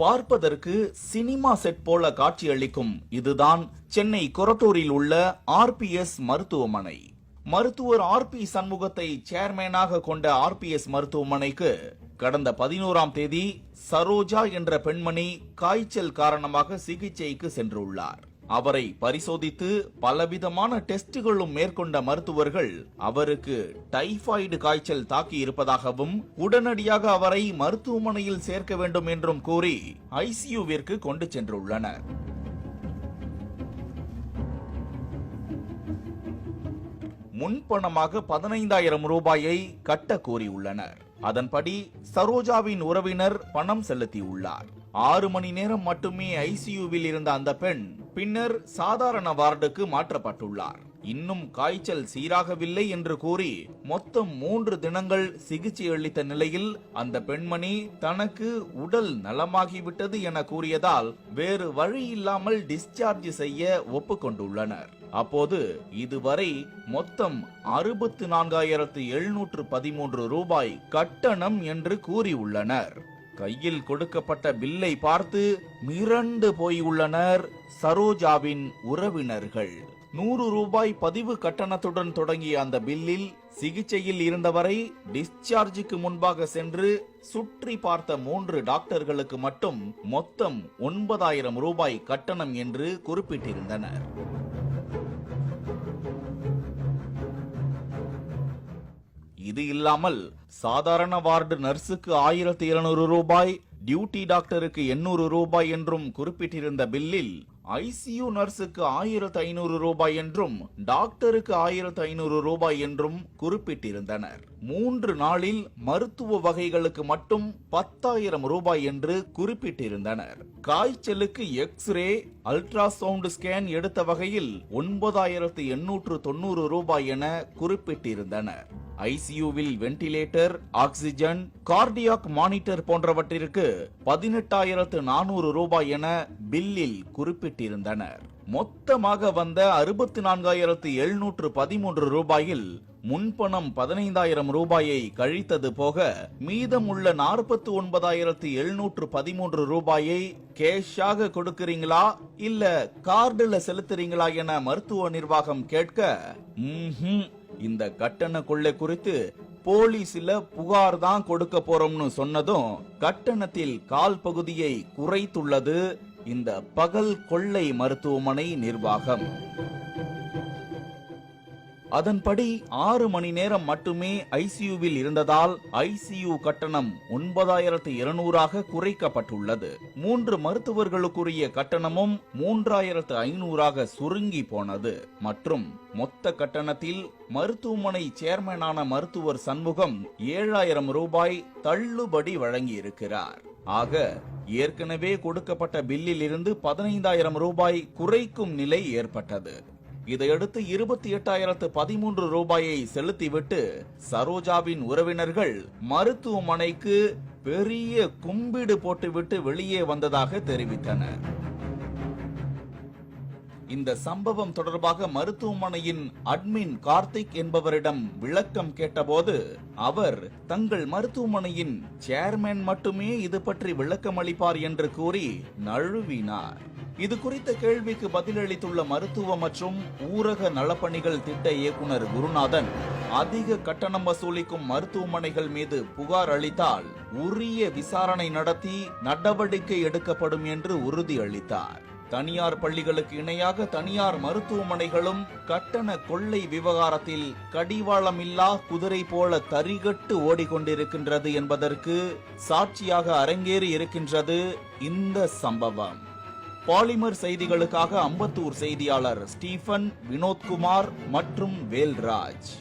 பார்ப்பதற்கு cinema set போல காட்சியளிக்கும் இதுதான் சென்னை கொரட்டூரில் உள்ள RPS மருத்துவமனை. மருத்துவர் RP சண்முகத்தை சேர்மேனாக கொண்ட RPS மருத்துவமனைக்கு கடந்த 11ஆம் தேதி சரோஜா என்ற பெண்மணி காய்ச்சல் காரணமாக சிகிச்சைக்கு சென்றுள்ளார். அவரை பரிசோதித்து பலவிதமான டெஸ்டுகளும் மேற்கொண்ட மருத்துவர்கள் அவருக்கு டைபாய்டு காய்ச்சல் தாக்கி இருப்பதாகவும் உடனடியாக அவரை மருத்துவமனையில் சேர்க்க வேண்டும் என்றும் கூறி ICUவிற்கு கொண்டு சென்றுள்ளனர். முன்பணமாக 15,000 ரூபாயை கட்ட கோரியுள்ளனர். அதன்படி சரோஜாவின் உறவினர் பணம் செலுத்தியுள்ளார். 6 மணி நேரம் மட்டுமே ICUவில் இருந்த அந்த பெண் பின்னர் சாதாரண வார்டுக்கு மாற்றப்பட்டுள்ளார். இன்னும் காய்ச்சல் சீராகவில்லை என்று கூறி மொத்தம் 3 தினங்கள் சிகிச்சை அளித்த நிலையில் அந்த பெண்மணி தனக்கு உடல் நலமாகிவிட்டது என கூறியதால் வேறு வழி இல்லாமல் டிஸ்சார்ஜ் செய்ய ஒப்புக்கொண்டுள்ளனர். அப்போது இதுவரை மொத்தம் 64,713 ரூபாய் கட்டணம் என்று கூறியுள்ளனர். கையில் கொடுக்கப்பட்ட பில்லை பார்த்து மிரண்டு போயுள்ளனர் சரோஜாவின் உறவினர்கள். 100 ரூபாய் பதிவு கட்டணத்துடன் தொடங்கிய அந்த பில்லில் சிகிச்சையில் இருந்தவரை டிஸ்சார்ஜுக்கு முன்பாக சென்று சுற்றி பார்த்த 3 டாக்டர்களுக்கு மட்டும் மொத்தம் 9,000 ரூபாய் கட்டணம் என்று குறிப்பிட்டிருந்தனர். இது இல்லாமல் சாதாரண வார்டு நர்ஸுக்கு 1,700 ரூபாய், டியூட்டி டாக்டருக்கு 800 ரூபாய் என்றும் குறிப்பிட்டிருந்த பில்லில் ICU நர்ஸுக்கு 1,500 ரூபாய் என்றும் டாக்டருக்கு 1,500 ரூபாய் என்றும் குறிப்பிட்டிருந்தனர். 3 நாளில் மருத்துவ வகைகளுக்கு மட்டும் 10,000 ரூபாய் என்று குறிப்பிட்டிருந்தனர். காய்ச்சலுக்கு எக்ஸ்ரே, அல்ட்ராசவுண்ட் ஸ்கேன் எடுத்த வகையில் 9,890 ரூபாய் என குறிப்பிட்டிருந்தனர். ICUவில் வென்டிலேட்டர், ஆக்சிஜன், கார்டியாக் மானிட்டர் போன்றவற்றிற்கு 18,400 ரூபாய் என பில்லில் குறிப்பிட்டிருந்தனர். மொத்தமாக வந்த 64,713 ரூபாயில் முன்பணம் 15,000 ரூபாயை கழித்தது போக மீதமுள்ள 49,713 ரூபாயை கேஷாக கொடுக்கிறீங்களா இல்ல கார்டுல செலுத்துறீங்களா என மருத்துவ நிர்வாகம் கேட்க, இந்த கட்டண கொள்ளை குறித்து போலீஸ்ல புகார் தான் கொடுக்க போறோம்னு சொன்னதும் கட்டணத்தில் கால் பகுதியை குறைத்துள்ளது இந்த பகல் கொள்ளை மருத்துவமனை நிர்வாகம். அதன்படி 6 மணி நேரம் மட்டுமே ICUவில் இருந்ததால் ICU கட்டணம் 9,200 குறைக்கப்பட்டுள்ளது. 3 மருத்துவர்களுக்குரிய கட்டணமும் 3,500 சுருங்கி போனது. மற்றும் மொத்த கட்டணத்தில் மருத்துவமனை சேர்மனான மருத்துவர் சண்முகம் 7,000 ரூபாய் தள்ளுபடி வழங்கியிருக்கிறார். ஆக ஏற்கனவே கொடுக்கப்பட்ட பில்லில் இருந்து 15,000 ரூபாய் குறைக்கும் நிலை ஏற்பட்டது. இதையடுத்து 28,013 ரூபாயை செலுத்திவிட்டு சரோஜாவின் உறவினர்கள் மருத்துவமனைக்கு பெரிய கும்பிடு போட்டுவிட்டு வெளியே வந்ததாக தெரிவித்தனர். இந்த சம்பவம் தொடர்பாக மருத்துவமனையின் அட்மின் கார்த்திக் என்பவரிடம் விளக்கம் கேட்டபோது அவர் தங்கள் மருத்துவமனையின் சேர்மேன் மட்டுமே இது பற்றி விளக்கம் அளிப்பார் என்று கூறி நழுவினார். இது குறித்த கேள்விக்கு பதிலளித்துள்ள மருத்துவ மற்றும் ஊரக நலப்பணிகள் திட்ட இயக்குனர் குருநாதன், அதிக கட்டணம் வசூலிக்கும் மருத்துவமனைகள் மீது புகார் அளித்தால் உரிய விசாரணை நடத்தி நடவடிக்கை எடுக்கப்படும் என்று உறுதியளித்தார். தனியார் பள்ளிகளுக்கு இணையாக தனியார் மருத்துவமனைகளும் கட்டண கொள்ளை விவகாரத்தில் கடிவாளமில்லா குதிரை போல தரிகட்டு ஓடிக்கொண்டிருக்கின்றது என்பதற்கு சாட்சியாக அரங்கேறி இருக்கின்றது இந்த சம்பவம். பாலிமர் செய்திகளுக்காக அம்பத்தூர் செய்தியாளர் ஸ்டீபன், வினோத்குமார் மற்றும் வேல்ராஜ்.